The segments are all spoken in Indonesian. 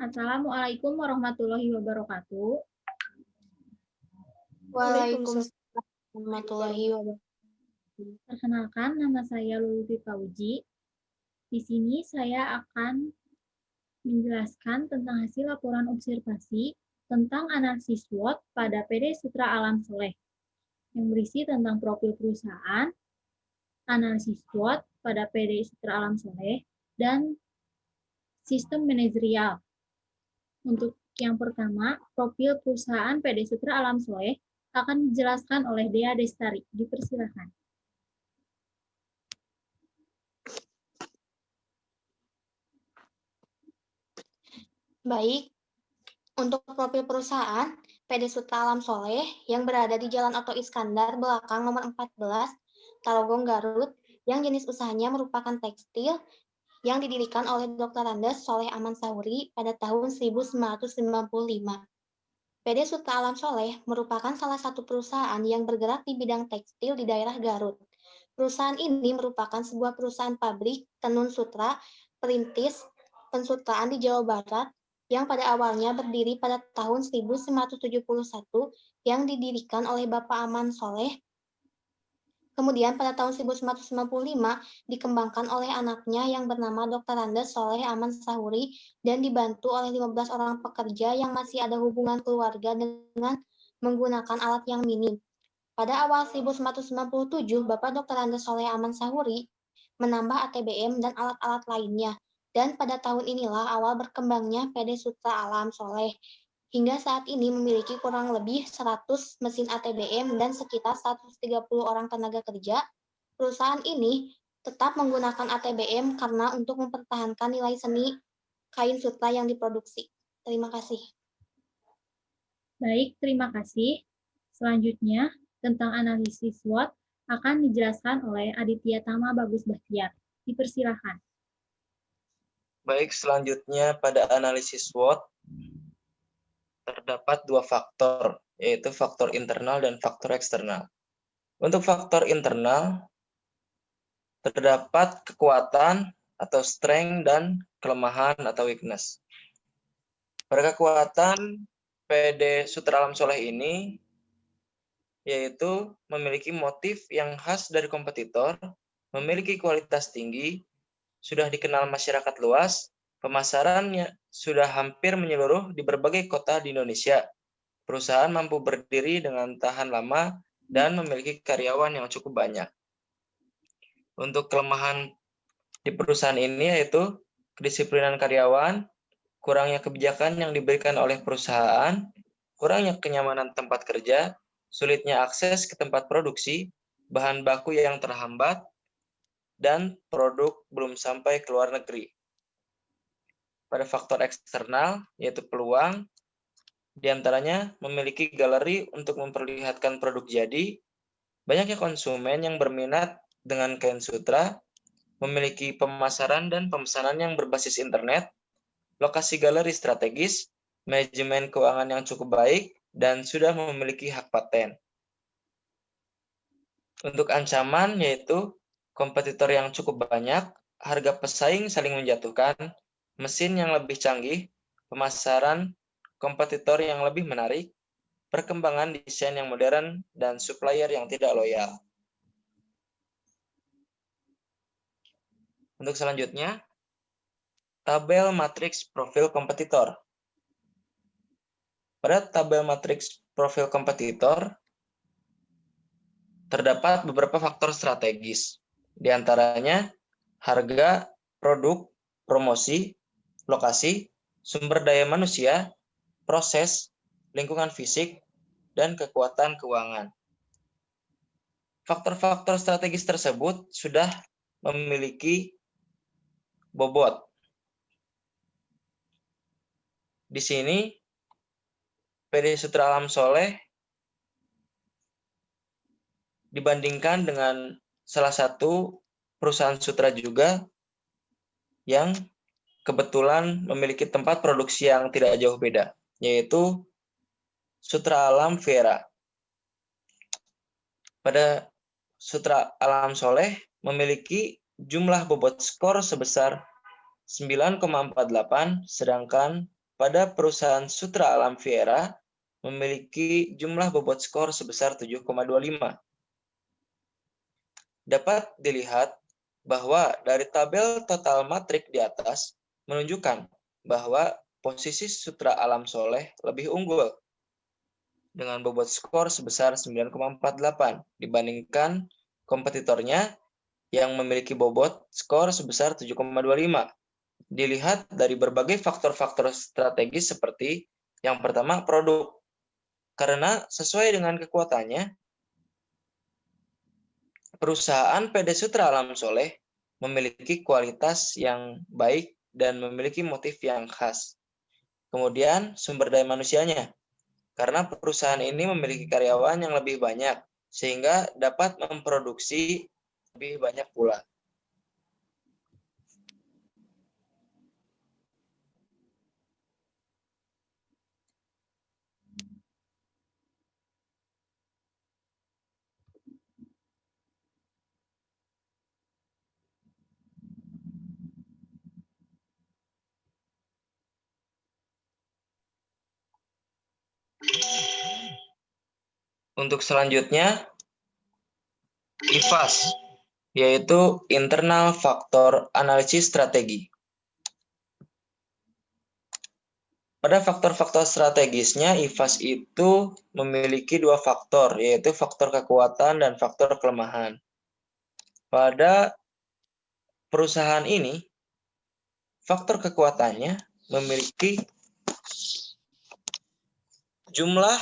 Assalamualaikum warahmatullahi wabarakatuh. Waalaikumsalam warahmatullahi wabarakatuh. Perkenalkan, nama saya Luluti Fauji. Di sini saya akan menjelaskan tentang hasil laporan observasi tentang analisis SWOT pada PD Sutra Alam Soleh, yang berisi tentang profil perusahaan, analisis SWOT pada PD Sutra Alam Soleh, dan sistem manajerial. Untuk yang pertama, profil perusahaan PD Sutra Alam Soleh akan dijelaskan oleh Dea Destari. Dipersilakan. Baik, untuk profil perusahaan PD Sutra Alam Soleh yang berada di Jalan Oto Iskandar belakang nomor 14, Tarogong, Garut, yang jenis usahanya merupakan tekstil yang didirikan oleh Dr. Andes Soleh Aman Sahuri pada tahun 1955. PD Sutra Alam Soleh merupakan salah satu perusahaan yang bergerak di bidang tekstil di daerah Garut. Perusahaan ini merupakan sebuah perusahaan pabrik tenun sutra, perintis, pensutraan di Jawa Barat yang pada awalnya berdiri pada tahun 1971 yang didirikan oleh Bapak Aman Soleh. Kemudian pada tahun 1995 dikembangkan oleh anaknya yang bernama Dr. Andes Soleh Aman Sahuri dan dibantu oleh 15 orang pekerja yang masih ada hubungan keluarga dengan menggunakan alat yang minim. Pada awal 1997, Bapak Dr. Andes Soleh Aman Sahuri menambah ATBM dan alat-alat lainnya. Dan pada tahun inilah awal berkembangnya PD Sutra Alam Soleh. Hingga saat ini memiliki kurang lebih 100 mesin ATBM dan sekitar 130 orang tenaga kerja. Perusahaan ini tetap menggunakan ATBM karena untuk mempertahankan nilai seni kain sutra yang diproduksi. Terima kasih. Baik, terima kasih. Selanjutnya, tentang analisis SWOT akan dijelaskan oleh Aditya Tama Bagus Bahtiar. Dipersilakan. Baik, selanjutnya pada analisis SWOT terdapat dua faktor, yaitu faktor internal dan faktor eksternal. Untuk faktor internal, terdapat kekuatan atau strength dan kelemahan atau weakness. Pada kekuatan, PD Sutra Alam Soleh ini yaitu memiliki motif yang khas dari kompetitor, memiliki kualitas tinggi, sudah dikenal masyarakat luas, pemasarannya sudah hampir menyeluruh di berbagai kota di Indonesia. Perusahaan mampu berdiri dengan tahan lama dan memiliki karyawan yang cukup banyak. Untuk kelemahan di perusahaan ini yaitu kedisiplinan karyawan, kurangnya kebijakan yang diberikan oleh perusahaan, kurangnya kenyamanan tempat kerja, sulitnya akses ke tempat produksi, bahan baku yang terhambat, dan produk belum sampai ke luar negeri. Pada faktor eksternal, yaitu peluang, diantaranya memiliki galeri untuk memperlihatkan produk jadi, banyaknya konsumen yang berminat dengan kain sutra, memiliki pemasaran dan pemesanan yang berbasis internet, lokasi galeri strategis, manajemen keuangan yang cukup baik, dan sudah memiliki hak paten. Untuk ancaman yaitu kompetitor yang cukup banyak, harga pesaing saling menjatuhkan, mesin yang lebih canggih, pemasaran kompetitor yang lebih menarik, perkembangan desain yang modern, dan supplier yang tidak loyal. Untuk selanjutnya, tabel matriks profil kompetitor. Pada tabel matriks profil kompetitor, terdapat beberapa faktor strategis, di antaranya harga, produk, promosi, lokasi, sumber daya manusia, proses, lingkungan fisik, dan kekuatan keuangan. Faktor-faktor strategis tersebut sudah memiliki bobot. Di sini, PD Sutra Alam Soleh dibandingkan dengan salah satu perusahaan sutra juga yang kebetulan memiliki tempat produksi yang tidak jauh beda, yaitu Sutra Alam Vera. Pada Sutra Alam Soleh memiliki jumlah bobot skor sebesar 9,48, sedangkan pada perusahaan Sutra Alam Fiera memiliki jumlah bobot skor sebesar 7,25. Dapat dilihat bahwa dari tabel total matrik di atas menunjukkan bahwa posisi Sutra Alam Soleh lebih unggul dengan bobot skor sebesar 9,48 dibandingkan kompetitornya yang memiliki bobot skor sebesar 7,25. Dilihat dari berbagai faktor-faktor strategis seperti yang pertama, produk. Karena sesuai dengan kekuatannya, perusahaan PD Sutra Alam Soleh memiliki kualitas yang baik dan memiliki motif yang khas. Kemudian, sumber daya manusianya. Karena perusahaan ini memiliki karyawan yang lebih banyak, sehingga dapat memproduksi lebih banyak pula. Untuk selanjutnya, IFAS, yaitu Internal Faktor Analisis Strategi. Pada faktor-faktor strategisnya, IFAS itu memiliki dua faktor, yaitu faktor kekuatan dan faktor kelemahan. Pada perusahaan ini, faktor kekuatannya memiliki jumlah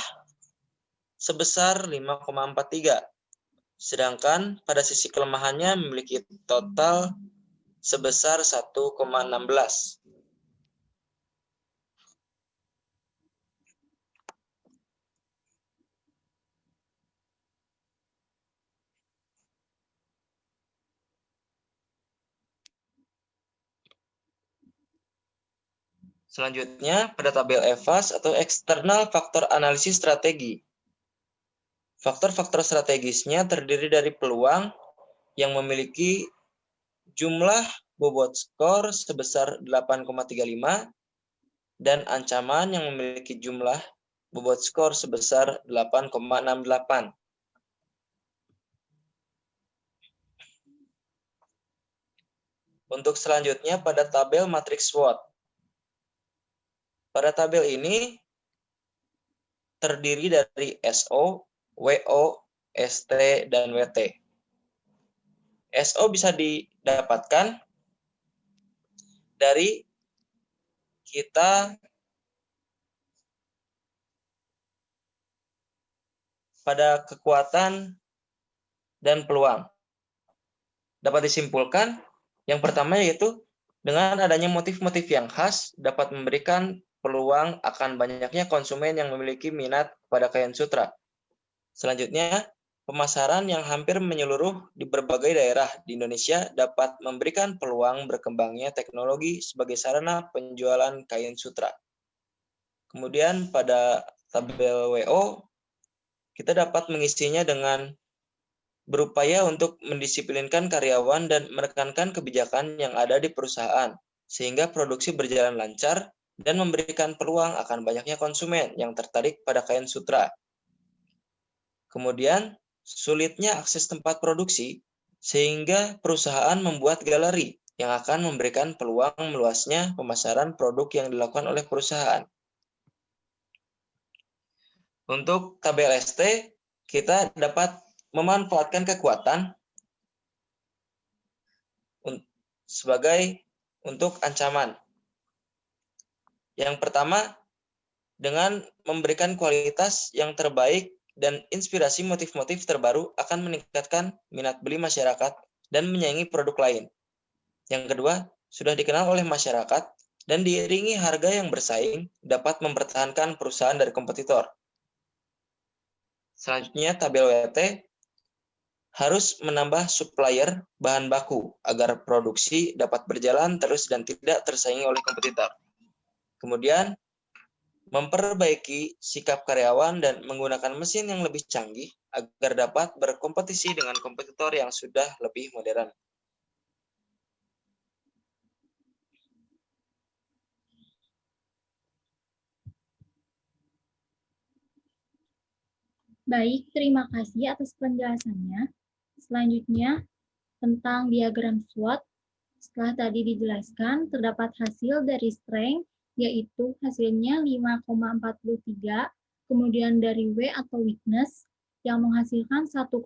sebesar 5,43, sedangkan pada sisi kelemahannya memiliki total sebesar 1,16. Selanjutnya, pada tabel EVAS atau Eksternal Faktor Analisis Strategi. Faktor-faktor strategisnya terdiri dari peluang yang memiliki jumlah bobot skor sebesar 8,35 dan ancaman yang memiliki jumlah bobot skor sebesar 8,68. Untuk selanjutnya pada tabel matriks SWOT. Pada tabel ini terdiri dari SO, WO, ST, dan WT. SO bisa didapatkan dari kita pada kekuatan dan peluang. Dapat disimpulkan, yang pertama yaitu dengan adanya motif-motif yang khas dapat memberikan peluang akan banyaknya konsumen yang memiliki minat pada kain sutra. Selanjutnya, pemasaran yang hampir menyeluruh di berbagai daerah di Indonesia dapat memberikan peluang berkembangnya teknologi sebagai sarana penjualan kain sutra. Kemudian pada tabel WO, kita dapat mengisinya dengan berupaya untuk mendisiplinkan karyawan dan menekankan kebijakan yang ada di perusahaan, sehingga produksi berjalan lancar dan memberikan peluang akan banyaknya konsumen yang tertarik pada kain sutra. Kemudian, sulitnya akses tempat produksi, sehingga perusahaan membuat galeri yang akan memberikan peluang meluasnya pemasaran produk yang dilakukan oleh perusahaan. Untuk tabel ST, kita dapat memanfaatkan kekuatan sebagai untuk ancaman. Yang pertama, dengan memberikan kualitas yang terbaik dan inspirasi motif-motif terbaru akan meningkatkan minat beli masyarakat dan menyaingi produk lain. Yang kedua, sudah dikenal oleh masyarakat dan diiringi harga yang bersaing dapat mempertahankan perusahaan dari kompetitor. Selanjutnya, tabel WT harus menambah supplier bahan baku agar produksi dapat berjalan terus dan tidak tersaingi oleh kompetitor. Kemudian, memperbaiki sikap karyawan dan menggunakan mesin yang lebih canggih agar dapat berkompetisi dengan kompetitor yang sudah lebih modern. Baik, terima kasih atas penjelasannya. Selanjutnya, tentang diagram SWOT, setelah tadi dijelaskan, terdapat hasil dari strength, yaitu hasilnya 5,43, kemudian dari W atau weakness, yang menghasilkan 1,16,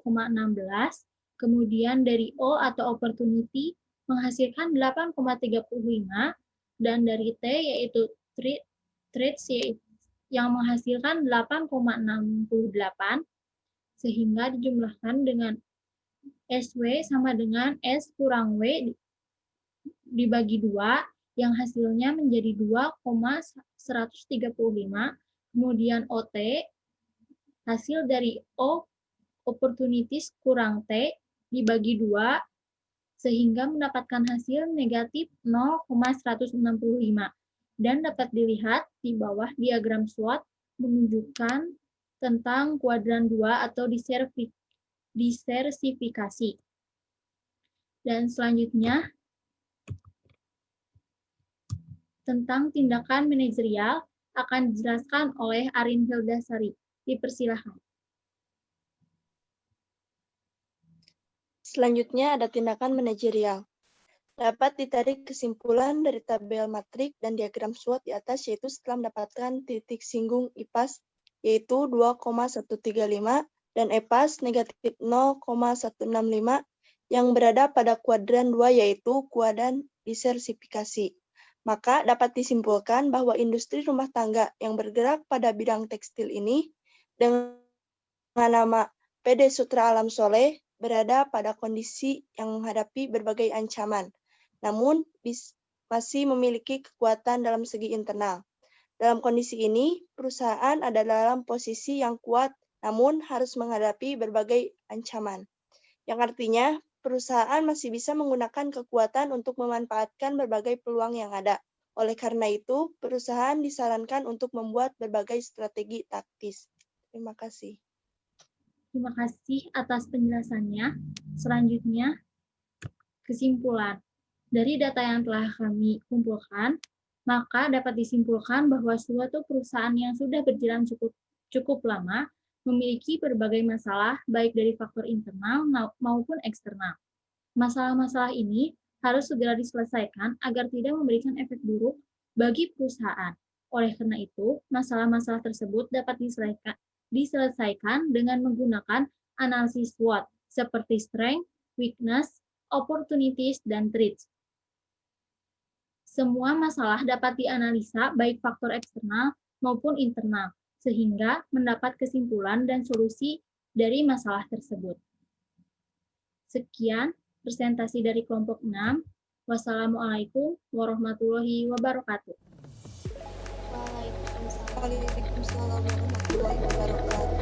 kemudian dari O atau opportunity, menghasilkan 8,35, dan dari T, yaitu threats, yang menghasilkan 8,68, sehingga dijumlahkan dengan SW sama dengan S kurang W dibagi 2, yang hasilnya menjadi 2,135, kemudian OT, hasil dari O opportunities kurang T dibagi 2, sehingga mendapatkan hasil negatif 0,165. Dan dapat dilihat di bawah diagram SWOT menunjukkan tentang kuadran 2 atau disersifikasi. Dan selanjutnya, tentang tindakan manajerial akan dijelaskan oleh Arin Hildasari. Dipersilahkan. Selanjutnya ada tindakan manajerial. Dapat ditarik kesimpulan dari tabel matrik dan diagram SWOT di atas, yaitu setelah mendapatkan titik singgung IPAS yaitu 2,135 dan EPAS negatif 0,165 yang berada pada kuadran 2 yaitu kuadran disersifikasi. Maka dapat disimpulkan bahwa industri rumah tangga yang bergerak pada bidang tekstil ini dengan nama PD Sutra Alam Soleh berada pada kondisi yang menghadapi berbagai ancaman, namun masih memiliki kekuatan dalam segi internal. Dalam kondisi ini, perusahaan ada dalam posisi yang kuat, namun harus menghadapi berbagai ancaman, yang artinya perusahaan masih bisa menggunakan kekuatan untuk memanfaatkan berbagai peluang yang ada. Oleh karena itu, perusahaan disarankan untuk membuat berbagai strategi taktis. Terima kasih. Terima kasih atas penjelasannya. Selanjutnya, kesimpulan. Dari data yang telah kami kumpulkan, maka dapat disimpulkan bahwa suatu perusahaan yang sudah berjalan cukup lama memiliki berbagai masalah, baik dari faktor internal maupun eksternal. Masalah-masalah ini harus segera diselesaikan agar tidak memberikan efek buruk bagi perusahaan. Oleh karena itu, masalah-masalah tersebut dapat diselesaikan dengan menggunakan analisis SWOT seperti strength, weakness, opportunities, dan threats. Semua masalah dapat dianalisa baik faktor eksternal maupun internal, sehingga mendapat kesimpulan dan solusi dari masalah tersebut. Sekian presentasi dari kelompok 6. Wassalamualaikum warahmatullahi wabarakatuh. Waalaikumsalam warahmatullahi wabarakatuh.